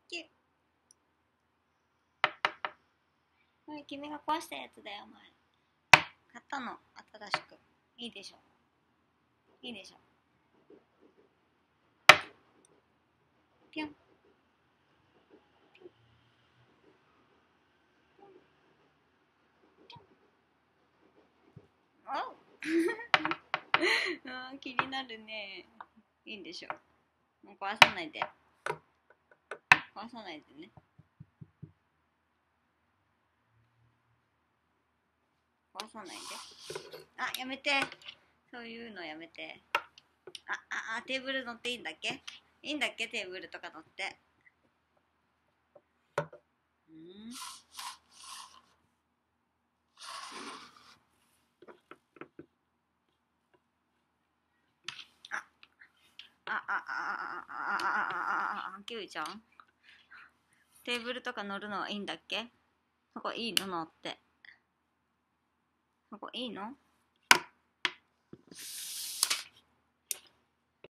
キュこれ君が壊したやつだよ、お前。買ったの、新しく。いいでしょ。いいでしょ。ぴょん。おあー気になるね。いいんでしょ。もう壊さないで。壊さないでね。壊さないで。あ、やめて。そういうのやめて。テーブル乗っていいんだっけ？いいんだっけテーブルとか乗って。キウイちゃんテーブルとか乗るのはいいんだっけ？そこいいの乗って。そこいいの？